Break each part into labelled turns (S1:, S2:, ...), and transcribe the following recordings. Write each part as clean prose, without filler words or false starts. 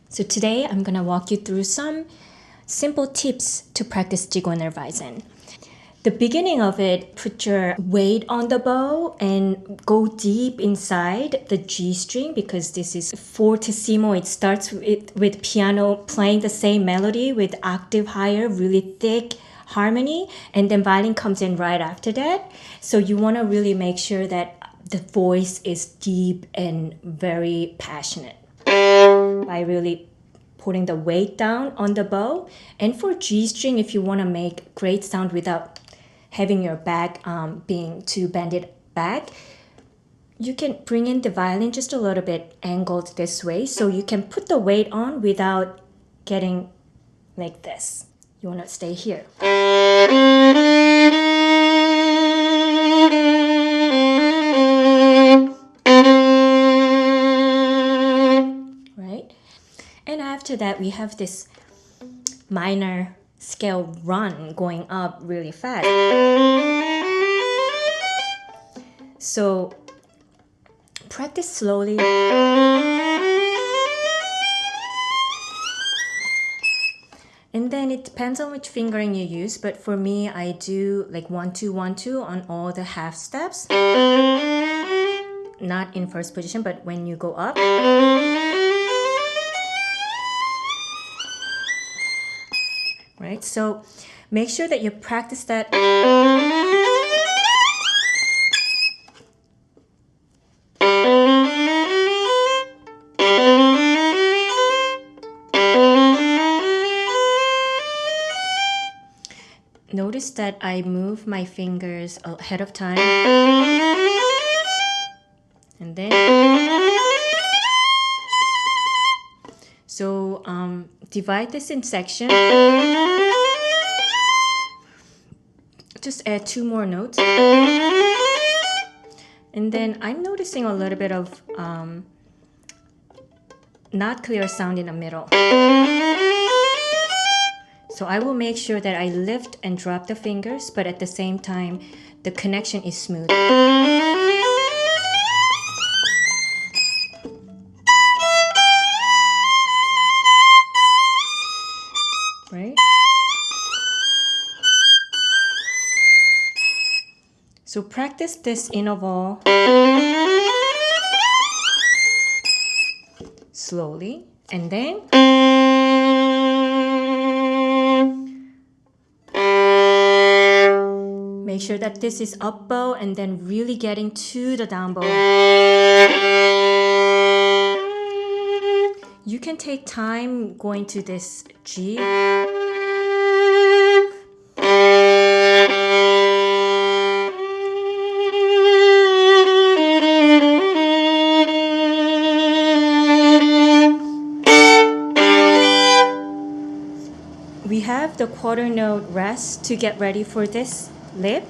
S1: So today I'm going to walk you through some simple tips to practice Zigeunerweisen. The beginning of it, put your weight on the bow and go deep inside the G string because this is fortissimo. It starts with piano playing the same melody with octave higher, really thick harmony, and then violin comes in right after that. So you want to really make sure that the voice is deep and very passionate by really putting the weight down on the bow. And for G string, if you want to make great sound without having your back being too bended back, you can bring in the violin just a little bit angled this way so you can put the weight on without getting like this. You want to stay here. Right? And after that, we have this minor scale run going up really fast. So practice slowly. And then it depends on which fingering you use, but for me, I do like 1 2 1 2 on all the half steps. Not in first position, but when you go up. Right? So make sure that you practice that. Notice that I move my fingers ahead of time. And then. So divide this in sections. Just add 2 more notes. And then I'm noticing a little bit of not clear sound in the middle. So I will make sure that I lift and drop the fingers, but at the same time, the connection is smooth. Right? So practice this interval slowly, and then make sure that this is up bow and then really getting to the down bow. You can take time going to this G. We have the quarter note rest to get ready for this lip.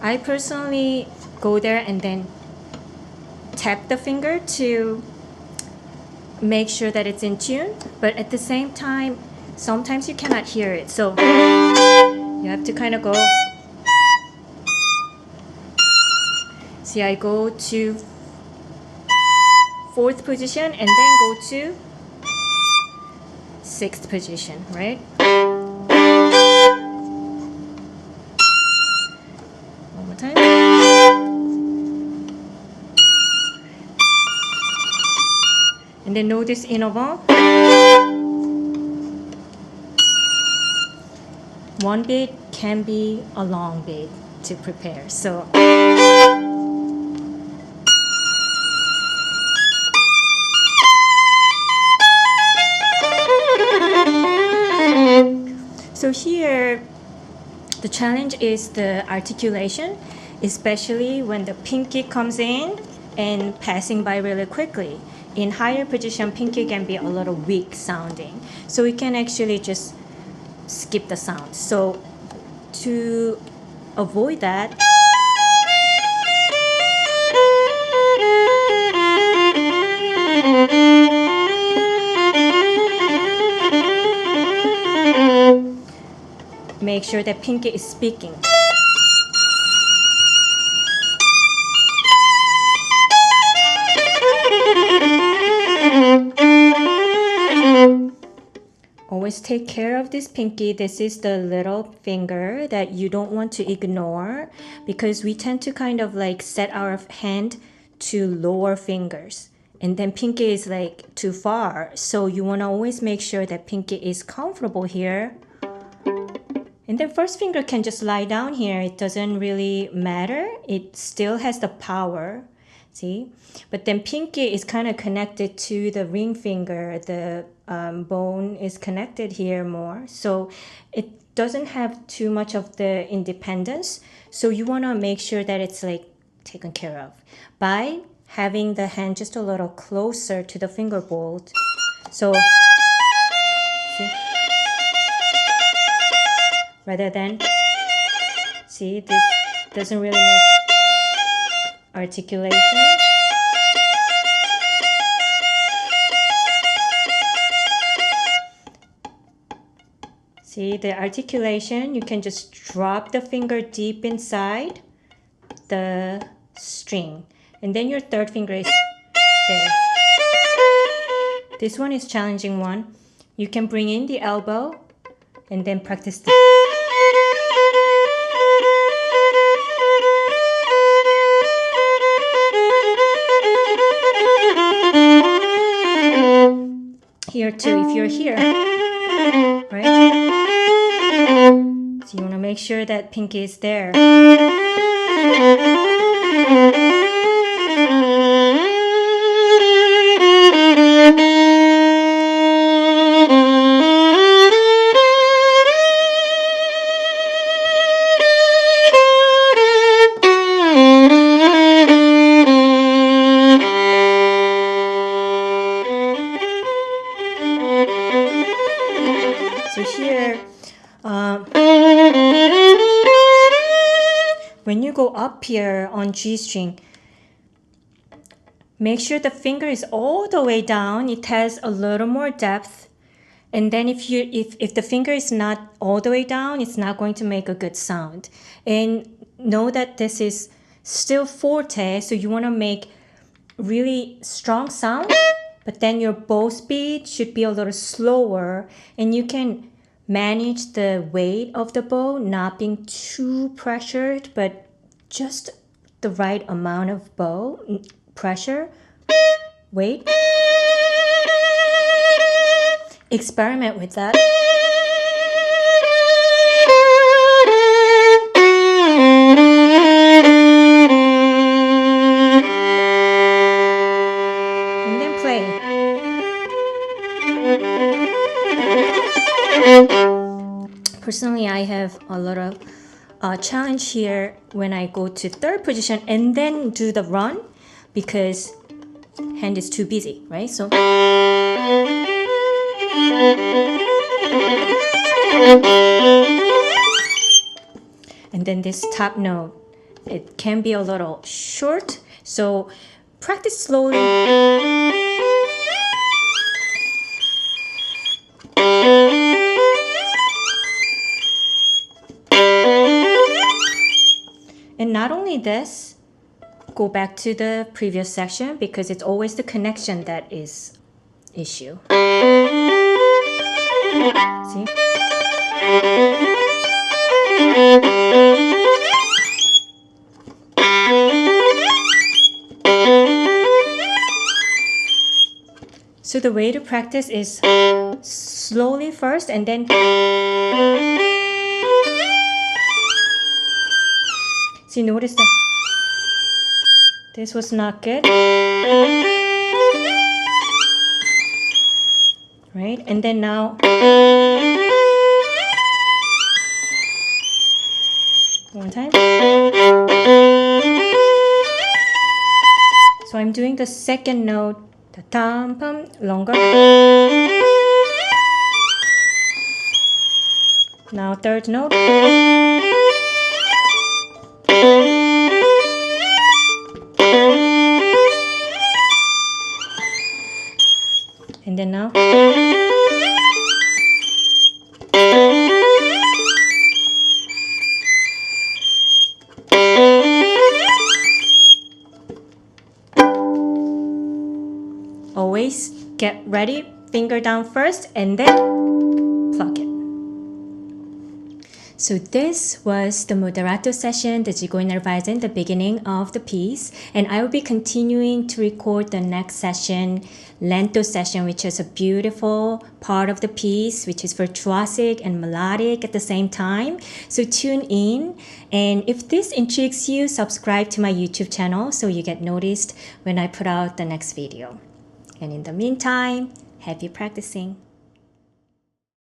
S1: I personally go there and then tap the finger to make sure that it's in tune, but at the same time, sometimes you cannot hear it, so you have to kind of go. See, I go to 4th position and then go to 6th position, right? And then notice interval. 1 beat can be a long beat to prepare. So here, the challenge is the articulation, especially when the pinky comes in and passing by really quickly. In higher position, pinky can be a little weak sounding. So we can actually just skip the sound. So to avoid that, make sure that pinky is speaking. Always take care of this pinky. This is the little finger that you don't want to ignore, because we tend to kind of like set our hand to lower fingers, and then pinky is like too far. So you want to always make sure that pinky is comfortable here. And then first finger can just lie down here. It doesn't really matter. It still has the power. See? But then pinky is kind of connected to the ring finger. The bone is connected here more. So it doesn't have too much of the independence. So you want to make sure that it's like taken care of by having the hand just a little closer to the fingerboard. So, see? Rather than, see, this doesn't really make articulation. See, the articulation, you can just drop the finger deep inside the string. And then your third finger is there. This one is challenging one. You can bring in the elbow and then practice the here too, if you're here, right? So you want to make sure that pinky is there. So here, when you go up here on G string, make sure the finger is all the way down. It has a little more depth. And then if the finger is not all the way down, it's not going to make a good sound. And know that this is still forte, so you want to make really strong sound, but then your bow speed should be a little slower, and you can manage the weight of the bow not being too pressured, but just the right amount of bow pressure, weight. Experiment with that. And then play. Personally, I have a lot of challenge here when I go to third position and then do the run, because hand is too busy, right? So and then this top note, it can be a little short, so practice slowly. And not only this, go back to the previous section, because it's always the connection that is issue. See? So the way to practice is slowly first and then. So you notice that this was not good. Right? And then now. One time. So I'm doing the second note, the tam pam, longer. Now third note. And then now. Always get ready, finger down first and then pluck it. So this was the Moderato session, the Zigeunerweisen, the beginning of the piece. And I will be continuing to record the next session, Lento session, which is a beautiful part of the piece, which is virtuosic and melodic at the same time. So tune in. And if this intrigues you, subscribe to my YouTube channel so you get noticed when I put out the next video. And in the meantime, happy practicing.